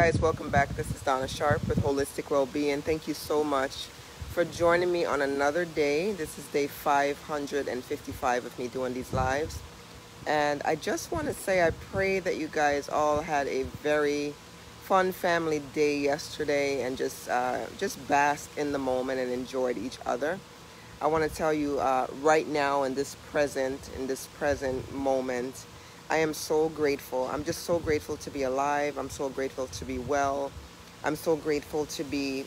Guys, welcome back. This is Donna Sharp with Holistic Wellbeing. Thank you so much for joining me on another day. This is day 555 of me doing these lives. And I just want to say I pray that you guys all had a very fun family day yesterday and just basked in the moment and enjoyed each other. I want to tell you right now in this present moment, I am so grateful. I'm just so grateful to be alive. I'm so grateful to be well. I'm so grateful to be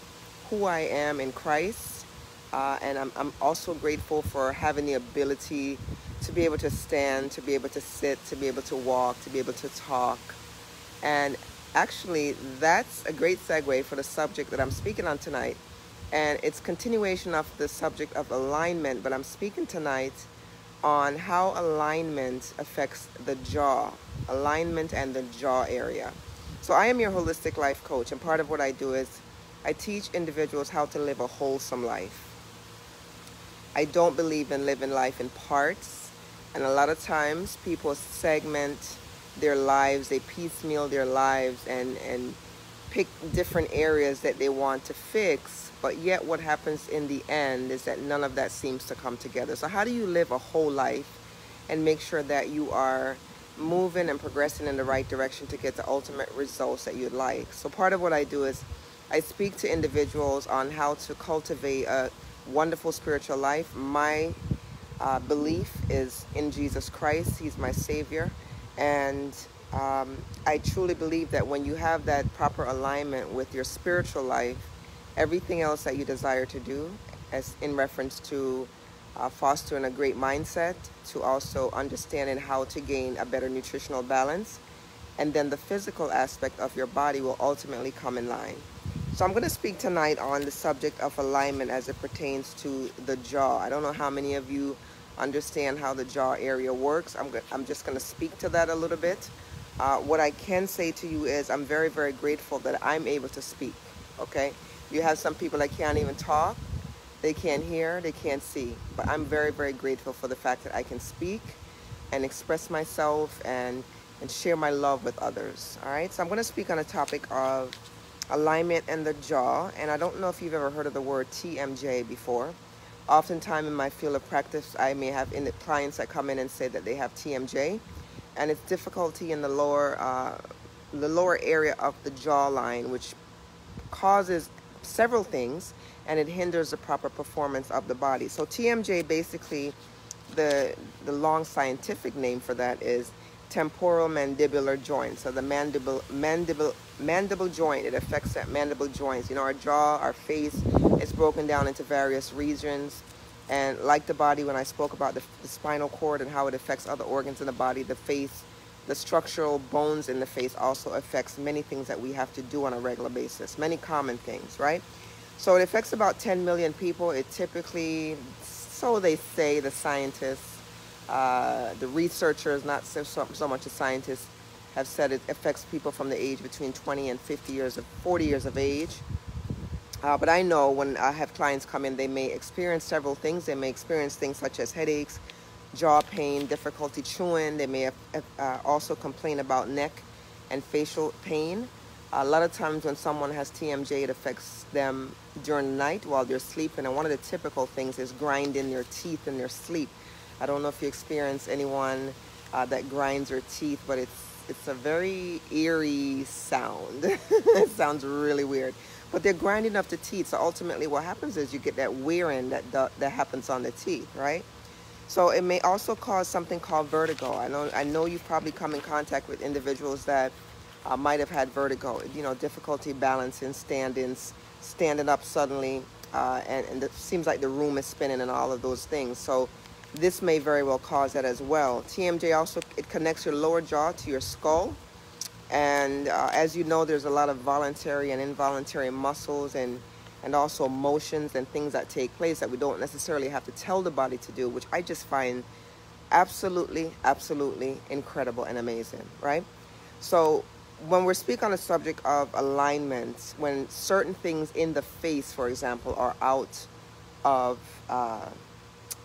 who I am in Christ. And I'm also grateful for having the ability to be able to stand, to be able to sit, to be able to walk, to be able to talk. And actually, that's a great segue for the subject that I'm speaking on tonight. And it's continuation of the subject of alignment, but I'm speaking tonight on how alignment affects the jaw, alignment and the jaw area. So I am your holistic life coach, and part of what I do is I teach individuals how to live a wholesome life. I don't believe in living life in parts, and a lot of times people segment their lives, they piecemeal their lives and pick different areas that they want to fix, but yet what happens in the end is that none of that seems to come together. So how do you live a whole life and make sure that you are moving and progressing in the right direction to get the ultimate results that you'd like? So part of what I do is I speak to individuals on how to cultivate a wonderful spiritual life. My belief is in Jesus Christ. He's my Savior. And I truly believe that when you have that proper alignment with your spiritual life, everything else that you desire to do, as in reference to fostering a great mindset, to also understanding how to gain a better nutritional balance, and then the physical aspect of your body will ultimately come in line. So I'm going to speak tonight on the subject of alignment as it pertains to the jaw. I don't know how many of you understand how the jaw area works. I'm just going to speak to that a little bit. What I can say to you is I'm very, very grateful that I'm able to speak, okay? You have some people that can't even talk, they can't hear, they can't see. But I'm very, very grateful for the fact that I can speak and express myself and share my love with others, all right? So I'm going to speak on a topic of alignment and the jaw. And I don't know if you've ever heard of the word TMJ before. Oftentimes in my field of practice, I may have clients that come in and say that they have TMJ, and it's difficulty in the lower area of the jawline, which causes several things, and it hinders the proper performance of the body. So TMJ, basically, the long scientific name for that is temporal mandibular joint. So the mandible joint, it affects that mandible joints. You know, our jaw, our face is broken down into various regions. And like the body, when I spoke about the spinal cord and how it affects other organs in the body, the face, the structural bones in the face also affects many things that we have to do on a regular basis, many common things, right? So it affects about 10 million people. It typically, so they say, the scientists, the researchers, not so much the scientists, have said it affects people from the age between 20 and 40 years of age. But I know when I have clients come in, they may experience several things. They may experience things such as headaches, jaw pain, difficulty chewing. They may have also complain about neck and facial pain. A lot of times when someone has TMJ, it affects them during the night while they're sleeping. And one of the typical things is grinding their teeth in their sleep. I don't know if you experience anyone that grinds their teeth, but it's a very eerie sound. It sounds really weird. But they're grinding up the teeth. So ultimately what happens is you get that wearing that happens on the teeth, right? So it may also cause something called vertigo. I know you've probably come in contact with individuals that might have had vertigo, you know, difficulty balancing, standing up suddenly, and it seems like the room is spinning and all of those things. So this may very well cause that as well. TMJ also, it connects your lower jaw to your skull. And as you know, there's a lot of voluntary and involuntary muscles and also motions and things that take place that we don't necessarily have to tell the body to do, which I just find absolutely, absolutely incredible and amazing, right? So when we speak on the subject of alignment, when certain things in the face, for example, are out of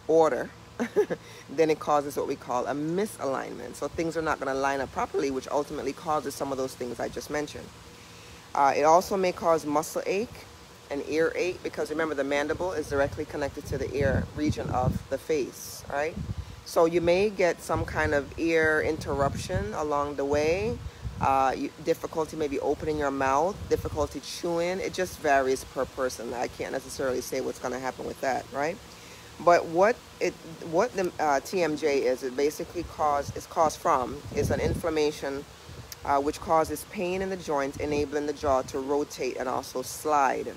order, then it causes what we call a misalignment. So things are not going to line up properly, which ultimately causes some of those things I just mentioned. It also may cause muscle ache and ear ache, because remember, the mandible is directly connected to the ear region of the face, right? So you may get some kind of ear interruption along the way, difficulty maybe opening your mouth, difficulty chewing. It just varies per person. I can't necessarily say what's going to happen with that, right? But what the TMJ is, it basically is caused from is an inflammation, which causes pain in the joints, enabling the jaw to rotate and also slide.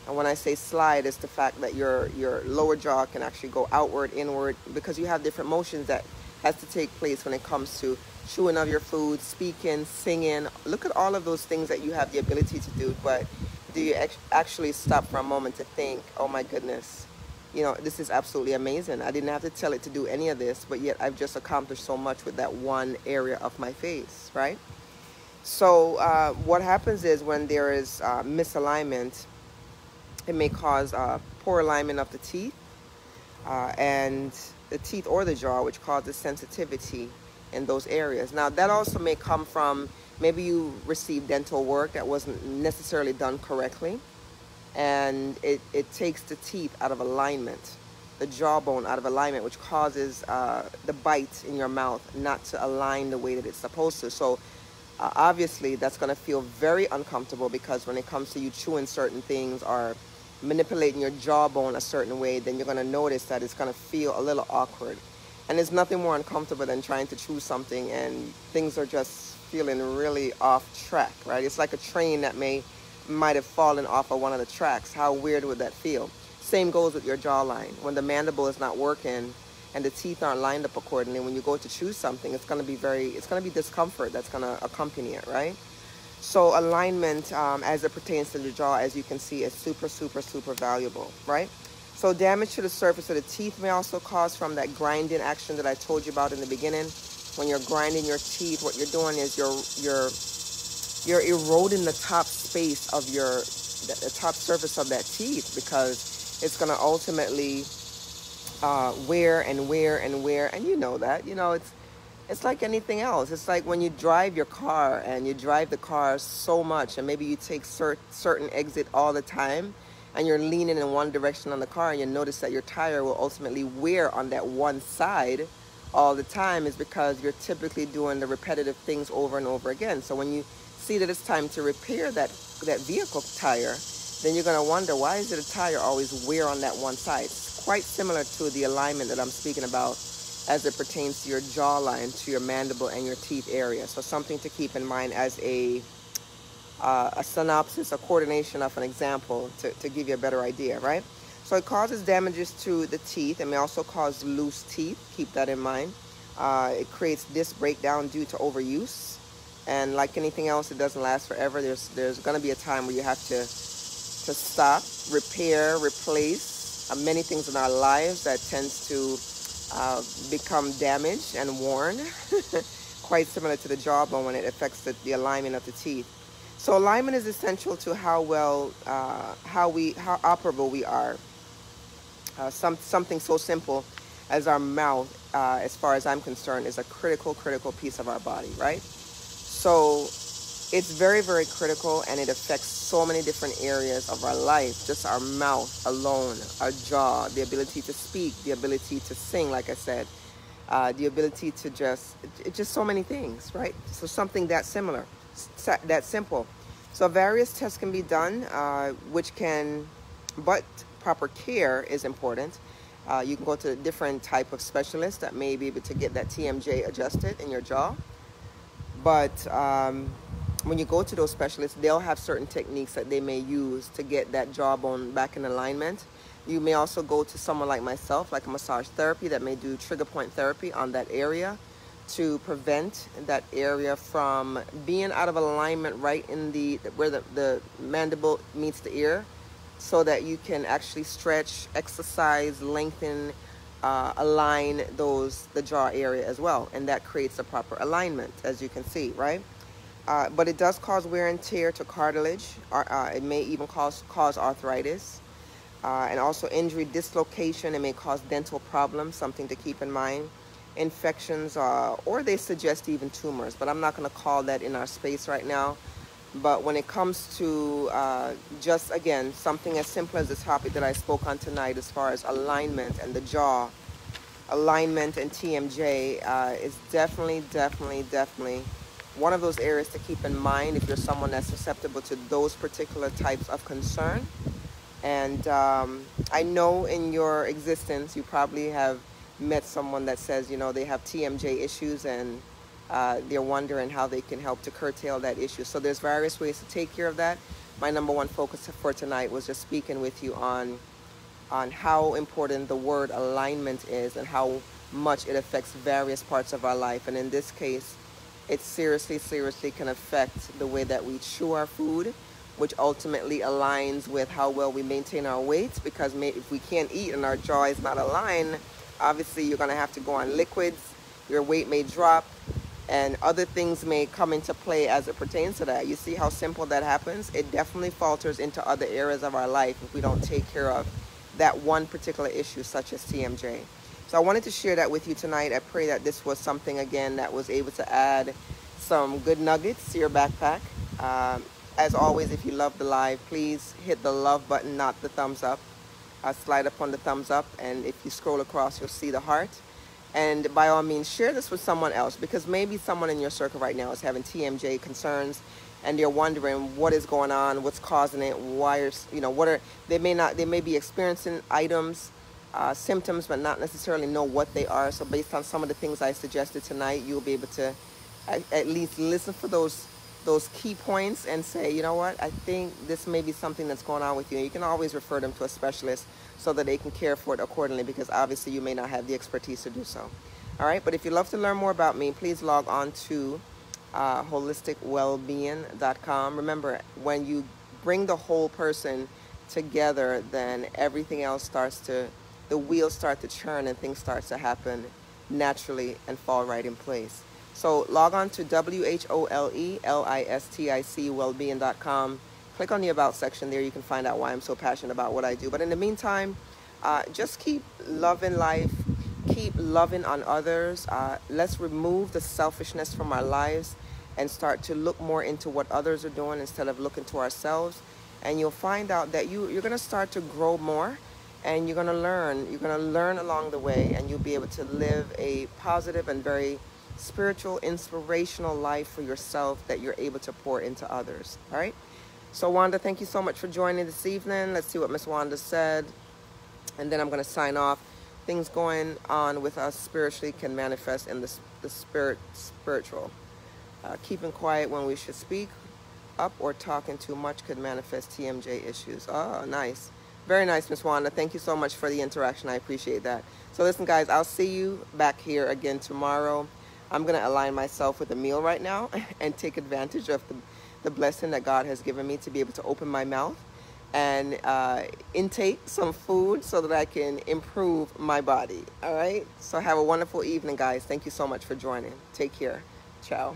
And when I say slide, it's the fact that your lower jaw can actually go outward, inward, because you have different motions that has to take place when it comes to chewing of your food, speaking, singing. Look at all of those things that you have the ability to do, but do you actually stop for a moment to think, oh my goodness, you know, this is absolutely amazing. I didn't have to tell it to do any of this, but yet I've just accomplished so much with that one area of my face, right? So what happens is when there is misalignment, it may cause poor alignment of the teeth and the teeth or the jaw, which causes sensitivity in those areas. Now, that also may come from maybe you received dental work that wasn't necessarily done correctly, and it takes the teeth out of alignment, the jawbone out of alignment, which causes the bite in your mouth not to align the way that it's supposed to. So obviously that's going to feel very uncomfortable, because when it comes to you chewing certain things or manipulating your jawbone a certain way, then you're going to notice that it's going to feel a little awkward. And there's nothing more uncomfortable than trying to chew something and things are just feeling really off track, right? It's like a train that might have fallen off of one of the tracks. How weird would that feel? Same goes with your jawline. When the mandible is not working and the teeth aren't lined up accordingly, when you go to chew something, it's going to be discomfort that's going to accompany it, right? So alignment, as it pertains to the jaw, as you can see, is super, super, super valuable, right? So damage to the surface of the teeth may also cause from that grinding action that I told you about in the beginning. When you're grinding your teeth, what you're doing is you're eroding the top space of the top surface of that teeth, because it's going to ultimately wear and wear and wear. And you know that, you know, it's like anything else. It's like when you drive your car and you drive the car so much, and maybe you take certain exit all the time, and you're leaning in one direction on the car, and you notice that your tire will ultimately wear on that one side all the time, is because you're typically doing the repetitive things over and over again. So when you see that it's time to repair that vehicle tire, then you're going to wonder, why is it a tire always wear on that one side? It's quite similar to the alignment that I'm speaking about as it pertains to your jawline, to your mandible and your teeth area. So something to keep in mind as a synopsis, a coordination of an example to give you a better idea, right? So it causes damages to the teeth. It may also cause loose teeth. Keep that in mind. It creates disc breakdown due to overuse. And like anything else, it doesn't last forever. There's going to be a time where you have to stop, repair, replace many things in our lives that tends to become damaged and worn. Quite similar to the jawbone when it affects the alignment of the teeth. So alignment is essential to how operable we are. Something so simple as our mouth, as far as I'm concerned, is a critical piece of our body, right? So it's very, very critical, and it affects so many different areas of our life. Just our mouth alone, our jaw, the ability to speak, the ability to sing, like I said, the ability to just so many things, right? So something that similar, that simple. So various tests can be done, but proper care is important. You can go to a different type of specialist that may be able to get that TMJ adjusted in your jaw. But when you go to those specialists, they'll have certain techniques that they may use to get that jawbone back in alignment. You may also go to someone like myself, like a massage therapy, that may do trigger point therapy on that area to prevent that area from being out of alignment right in where the mandible meets the ear, so that you can actually stretch, exercise, lengthen, align the jaw area as well, and that creates a proper alignment, as you can see, right? But it does cause wear and tear to cartilage, or it may even cause arthritis, and also injury, dislocation. It may cause dental problems, something to keep in mind. Infections, or they suggest even tumors, but I'm not going to call that in our space right now. But when it comes to just, again, something as simple as the topic that I spoke on tonight, as far as alignment and the jaw, alignment and TMJ is definitely one of those areas to keep in mind if you're someone that's susceptible to those particular types of concern. And I know in your existence you probably have met someone that says, you know, they have TMJ issues, and they're wondering how they can help to curtail that issue. So there's various ways to take care of that. My number one focus for tonight was just speaking with you on how important the word alignment is and how much it affects various parts of our life. And in this case, it seriously can affect the way that we chew our food, which ultimately aligns with how well we maintain our weight. Because if we can't eat and our jaw is not aligned, obviously you're going to have to go on liquids, your weight may drop, and other things may come into play as it pertains to that. You see how simple that happens? It definitely falters into other areas of our life if we don't take care of that one particular issue, such as TMJ. So I wanted to share that with you tonight. I pray that this was something, again, that was able to add some good nuggets to your backpack. As always, if you love the live, please hit the love button, not the thumbs up. Slide up on the thumbs up, and if you scroll across, you'll see the heart. And by all means, share this with someone else, because maybe someone in your circle right now is having TMJ concerns, and they're wondering what is going on, what's causing it, why, they may be experiencing items, symptoms, but not necessarily know what they are. So based on some of the things I suggested tonight, you'll be able to at least listen for those key points and say, you know what, I think this may be something that's going on with you. And you can always refer them to a specialist so that they can care for it accordingly, because obviously you may not have the expertise to do so. All right, but if you'd love to learn more about me, please log on to holisticwellbeing.com. Remember, when you bring the whole person together, then everything else the wheels start to churn and things start to happen naturally and fall right in place. So log on to WHOLELISTIC wellbeing.com. Click on the About section there. You can find out why I'm so passionate about what I do. But in the meantime, just keep loving life. Keep loving on others. Let's remove the selfishness from our lives and start to look more into what others are doing instead of looking to ourselves. And you'll find out that you're going to start to grow more, and you're going to learn. You're going to learn along the way, and you'll be able to live a positive and very spiritual, inspirational life for yourself that you're able to pour into others. All right? So Wanda, thank you so much for joining this evening. Let's see what Miss Wanda said, and then I'm going to sign off. Things going on with us spiritually can manifest in the spiritual. Keeping quiet when we should speak up or talking too much could manifest TMJ issues. Oh, nice. Very nice, Miss Wanda. Thank you so much for the interaction. I appreciate that. So listen, guys, I'll see you back here again tomorrow. I'm going to align myself with a meal right now and take advantage of the blessing that God has given me to be able to open my mouth and intake some food so that I can improve my body. All right? So have a wonderful evening, guys. Thank you so much for joining. Take care. Ciao.